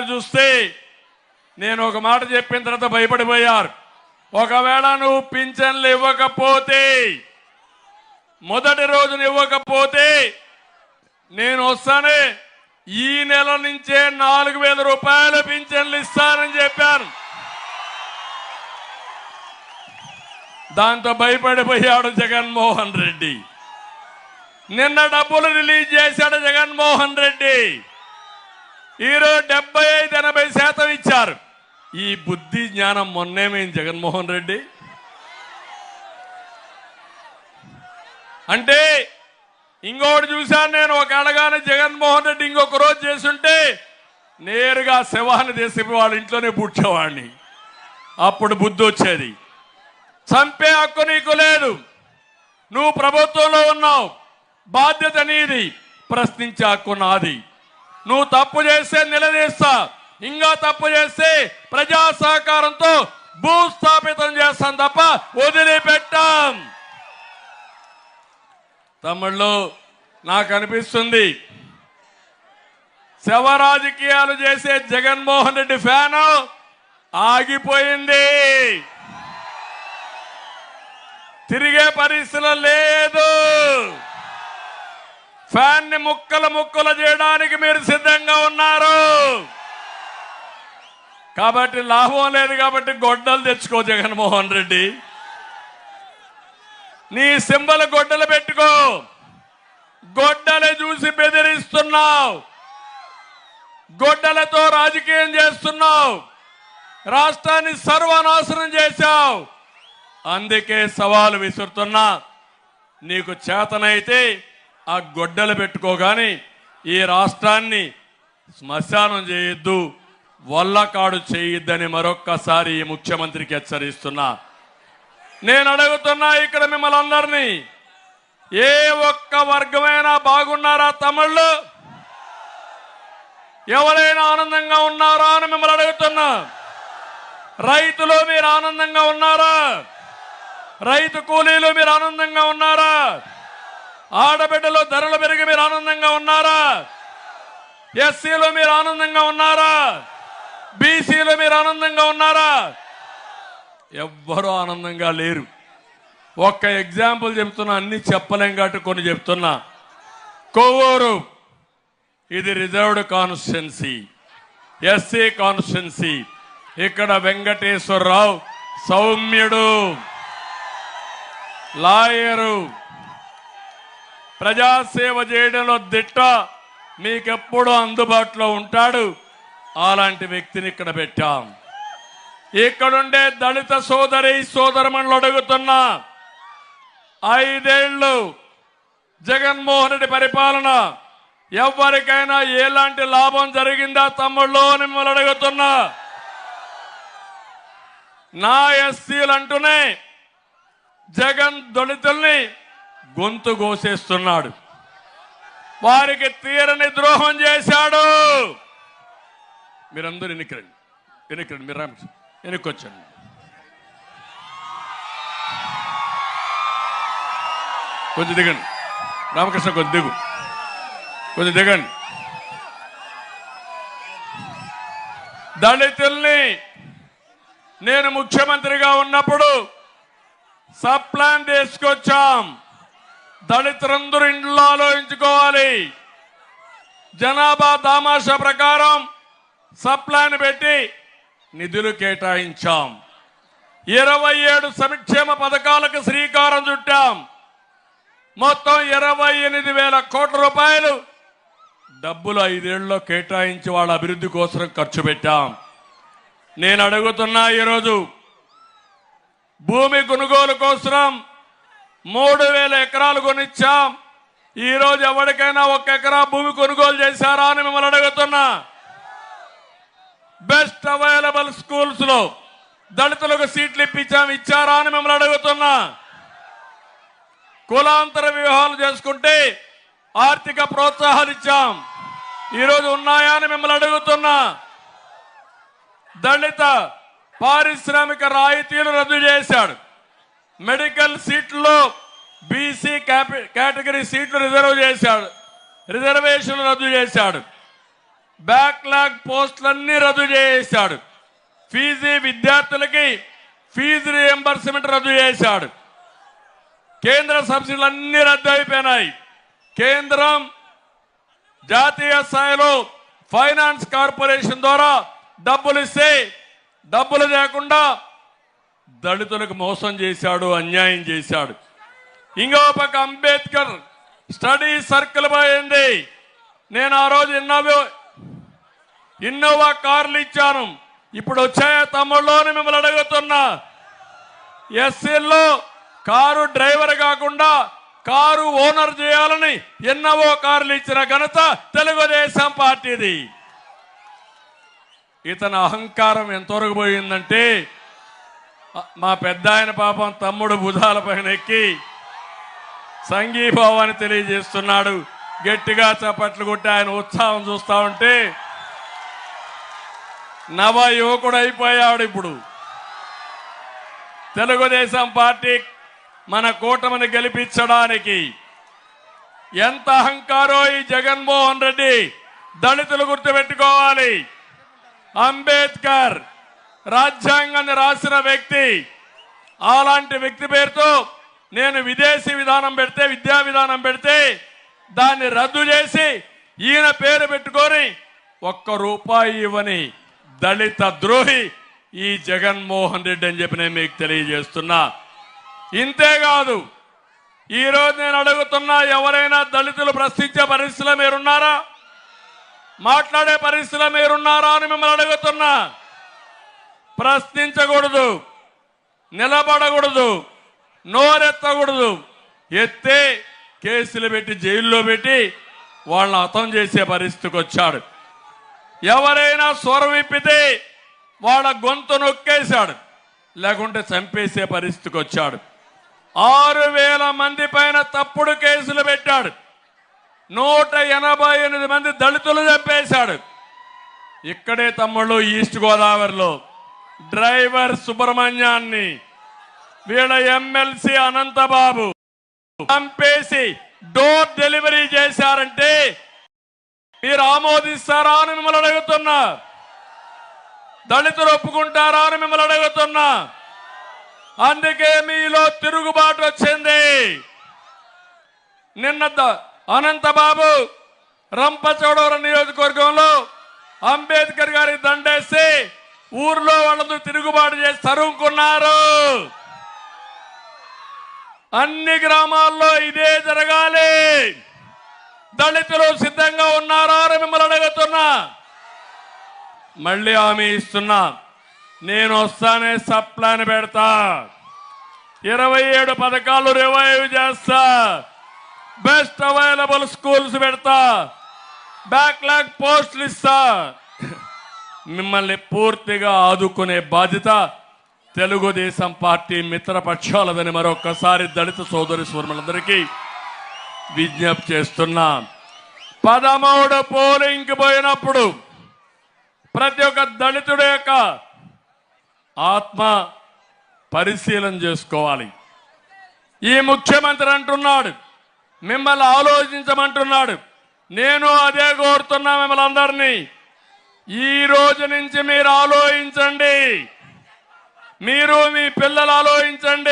చూస్తే నేను ఒక మాట చెప్పిన తర్వాత భయపడిపోయారు. ఒకవేళ నువ్వు పింఛన్లు ఇవ్వకపోతే, మొదటి రోజున ఇవ్వకపోతే నేను వస్తానే ఈ నెల నుంచే 4,000 రూపాయలు పింఛన్లు ఇస్తానని చెప్పాను. దాంతో భయపడిపోయాడు జగన్మోహన్ రెడ్డి. నిన్న డబ్బులు రిలీజ్ చేశాడు జగన్మోహన్ రెడ్డి. ఈరోజు 75-80% ఇచ్చారు. ఈ బుద్ధి జ్ఞానం మొన్నేమైంది జగన్మోహన్ రెడ్డి అంటే. ఇంకొకటి చూశాను నేను, ఒక అడగానే జగన్మోహన్ రెడ్డి ఇంకొక రోజు చేస్తుంటే నేరుగా శవాన్ని తీసి వాళ్ళ ఇంట్లోనే పూడ్చేవాడిని. అప్పుడు బుద్ధి వచ్చేది. చంపే హక్కు నీకు లేదు. నువ్వు ప్రభుత్వంలో ఉన్నావు, బాధ్యత నీది, ప్రశ్నించే హక్కు నాది. నువ్వు తప్పు చేస్తే నిలదీస్తా, ఇంకా తప్పు చేస్తే ప్రజా సహకారంతో భూస్థాపితం చేస్తాం తప్ప వదిలిపెట్టాం. తమ్ముళ్ళు, నాకు అనిపిస్తుంది శవ రాజకీయాలు చేసే జగన్మోహన్ రెడ్డి ఫ్యాను ఆగిపోయింది. తిరిగే పరిస్థితులు లేదు. ఫ్యాన్ ని ముక్కలు చేయడానికి మీరు సిద్ధంగా ఉన్నారు. కాబట్టి లాభం లేదు. కాబట్టి గొడ్డలు తెచ్చుకో జగన్మోహన్ రెడ్డి. నీ సింబల్ గొడ్డలు పెట్టుకో. గొడ్డలు చూసి బెదిరిస్తున్నావు, గొడ్డలతో రాజకీయం చేస్తున్నావు, రాష్ట్రాన్ని సర్వనాశనం చేశావు. అందుకే సవాలు విసురుతున్నా. నీకు చేతనైతే ఆ గొడ్డలు పెట్టుకోగాని ఈ రాష్ట్రాన్ని శ్మశానం చేయొద్దు, వల్లకాడు చేయొద్దని మరొక్కసారి ఈ ముఖ్యమంత్రికి హెచ్చరిస్తున్నా. నేను అడుగుతున్నా ఇక్కడ మిమ్మల్ని అందరినీ, ఏ ఒక్క వర్గమైనా బాగున్నారా తమ్ముళ్ళు? ఎవరైనా ఆనందంగా ఉన్నారా అని మిమ్మల్ని అడుగుతున్నా. రైతులు మీరు ఆనందంగా ఉన్నారా? రైతు కూలీలు మీరు ఆనందంగా ఉన్నారా? ఆడబిడ్డలు ధరలు పెరిగి మీరు ఆనందంగా ఉన్నారా? ఎస్సీలు మీరు ఆనందంగా ఉన్నారా? బీసీలు మీరు ఆనందంగా ఉన్నారా? ఎవ్వరూ ఆనందంగా లేరు. ఒక్క ఎగ్జాంపుల్ చెప్తున్నా, అన్ని చెప్పలేం కాబట్టి కొన్ని చెప్తున్నా. కొవ్వూరు ఇది రిజర్వ్డ్ కాన్స్టిట్యున్సీ, ఎస్సీ కాన్స్టిట్యున్సీ. ఇక్కడ వెంకటేశ్వరరావు సౌమ్యుడు, లాయరు, ప్రజాసేవ చేయడంలో దిట్ట, మీకెప్పుడూ అందుబాటులో ఉంటాడు. అలాంటి వ్యక్తిని ఇక్కడ పెట్టాం. ఇక్కడుండే దళిత సోదరమణులు అడుగుతున్నా, 5 ఏళ్ళు జగన్మోహన్ రెడ్డి పరిపాలన ఎవరికైనా ఎలాంటి లాభం జరిగిందా తమ్ముళ్ళు అని మిమ్మల్ని అడుగుతున్నా. నా ఎస్సీలు అంటూనే జగన్ దళితుల్ని గొంతు కోసేస్తున్నాడు, వారికి తీరని ద్రోహం చేశాడు. మీరందరూ ఎన్నికరండి, మీరు రామకృష్ణ వెనక్కొచ్చండి. కొంచెం దిగండి రామకృష్ణ, కొంచెం దిగండి. దళితుల్ని నేను ముఖ్యమంత్రిగా ఉన్నప్పుడు సబ్ ప్లాన్ తీసుకొచ్చాం. దళితులందరూ ఇంట్లో ఆలోచించుకోవాలి. జనాభా దామాషా ప్రకారం సబ్ ప్లాన్ పెట్టి నిధులు కేటాయించాం. 27 సంక్షేమ పథకాలకు శ్రీకారం చుట్టాం. మొత్తం 28,000 కోట్ల రూపాయలు డబ్బులు 5 ఏళ్లలో కేటాయించి వాళ్ళ అభివృద్ధి కోసం ఖర్చు పెట్టాం. నేను అడుగుతున్నా, ఈరోజు భూమి కొనుగోలు కోసం 3,000 ఎకరాలు కొనిచ్చాం. ఈరోజు ఎవరికైనా 1 ఎకరా భూమి కొనుగోలు చేశారా అని మిమ్మల్ని అడుగుతున్నా. బెస్ట్ అవైలబుల్ స్కూల్స్ లో దళితులకు సీట్లు ఇచ్చారా అని మిమ్మల్ని అడుగుతున్నా. కులాంతర వివాహాలు చేసుకుంటే ఆర్థిక ప్రోత్సాహాలు ఇచ్చాం. ఈరోజు ఉన్నాయా అని మిమ్మల్ని అడుగుతున్నా. దళిత పారిశ్రామిక రాయితీలు రద్దు చేశాడు. మెడికల్ సీట్లలో బీసీ కేటగిరీ సీట్లు రిజర్వేషన్లు రద్దు చేశాడు. బ్యాక్లాగ్ పోస్టులన్నీ రద్దు చేశాడు. విద్యార్థులకి ఫీజు రియంబర్స్మెంట్ రద్దు చేశాడు. కేంద్ర సబ్సిడీలన్నీ రద్దు అయిపోయినాయి. కేంద్రం జాతీయ స్థాయిలో ఫైనాన్స్ కార్పొరేషన్ ద్వారా డబ్బులు ఇస్తే డబ్బులు లేకుండా దళితులకు మోసం చేశాడు, అన్యాయం చేశాడు. ఇంకో పక్క అంబేద్కర్ స్టడీ సర్కిల్ పోయింది. నేను ఆ రోజు ఇన్నోవా కార్లు ఇచ్చాను. ఇప్పుడు వచ్చాయా తమ్ముళ్ళని మిమ్మల్ని అడుగుతున్నా. ఎస్సీల్లో కారు డ్రైవర్ కాకుండా కారు ఓనర్ చేయాలని ఎన్నో కార్లు ఇచ్చిన ఘనత తెలుగుదేశం పార్టీది. ఇతని అహంకారం ఎంతవరకు పోయిందంటే మా పెద్ద ఆయన పాపం తమ్ముడు భుజాల పైన ఎక్కి సంఘీభావాన్ని తెలియజేస్తున్నాడు. గట్టిగా చప్పట్లు కొట్టి ఆయన ఉత్సాహం చూస్తా ఉంటే నవ యువకుడు అయిపోయాడు. ఇప్పుడు తెలుగుదేశం పార్టీ మన కూటమిని గెలిపించడానికి ఎంత అహంకారో ఈ జగన్మోహన్ రెడ్డి. దళితులు గుర్తుపెట్టుకోవాలి. అంబేద్కర్ రాజ్యాంగాన్ని రాసిన వ్యక్తి. అలాంటి వ్యక్తి పేరుతో నేను విదేశీ విధానం పెడితే, విద్యా విధానం పెడితే దాన్ని రద్దు చేసి ఈయన పేరు పెట్టుకొని ₹1 ఇవ్వని దళిత ద్రోహి ఈ జగన్మోహన్ రెడ్డి అని చెప్పి నేను మీకు తెలియజేస్తున్నా. ఇంతేకాదు, ఈరోజు నేను అడుగుతున్నా, ఎవరైనా దళితులు ప్రశ్నించే పరిస్థితిలో మీరున్నారా? మాట్లాడే పరిస్థితిలో మీరున్నారా అని మిమ్మల్ని అడుగుతున్నా. ప్రశ్నించకూడదు, నిలబడకూడదు, నోరెత్తకూడదు. ఎత్తే కేసులు పెట్టి జైల్లో పెట్టి వాళ్ళని హతం చేసే పరిస్థితికి వచ్చాడు. ఎవరైనా స్వరం విప్పితే వాళ్ళ గొంతు నొక్కేశాడు, లేకుంటే చంపేసే పరిస్థితికి వచ్చాడు. 6,000 మంది పైన తప్పుడు కేసులు పెట్టాడు. 188 మంది దళితులు చంపేశాడు. ఇక్కడే తమ్ముళ్ళు ఈస్ట్ గోదావరిలో డ్రైవర్ సుబ్రహ్మణ్యాన్ని వీళ్ళ ఎమ్మెల్సీ అనంతబాబు చంపేసి డోర్ డెలివరీ చేశారంటే మీరు ఆమోదిస్తారా అని మిమ్మల్ని అడుగుతున్నా. దళితులు ఒప్పుకుంటారా అని మిమ్మల్ని అడుగుతున్నా. అందుకే మీలో తిరుగుబాటు వచ్చింది. నిన్న అనంతబాబు రంపచోడవరం నియోజకవర్గంలో అంబేద్కర్ గారి దండేసి ఊర్లో వాళ్ళతో తిరుగుబాటు చేసి తరుముకున్నారు. అన్ని గ్రామాల్లో ఇదే జరగాలి. దళితులు సిద్ధంగా ఉన్నారా అని మిమ్మల్ని అడుగుతున్నా. మళ్ళీ హామీ ఇస్తున్నా, నేను వస్తానే సప్లాన్ పెడతా, 27 పథకాలు రివైవ్ చేస్తా, బెస్ట్ అవైలబుల్ స్కూల్స్ పెడతా, బ్యాక్లాగ్ పోస్టులు ఇస్తా. మిమ్మల్ని పూర్తిగా ఆదుకునే బాధ్యత తెలుగుదేశం పార్టీ మిత్రపక్షాలదని మరొకసారి దళిత సోదరి సోదరులందరికీ విజ్ఞప్తి చేస్తున్నా. 13 పోలింగ్కి పోయినప్పుడు ప్రతి ఒక్క దళితుడి యొక్క ఆత్మ పరిశీలన చేసుకోవాలి. ఈ ముఖ్యమంత్రి అంటున్నాడు మిమ్మల్ని ఆలోచించమంటున్నాడు. నేను అదే కోరుతున్నా మిమ్మల్ని అందరినీ. ఈ రోజు నుంచి మీరు ఆలోచించండి, మీరు మీ పిల్లలు ఆలోచించండి.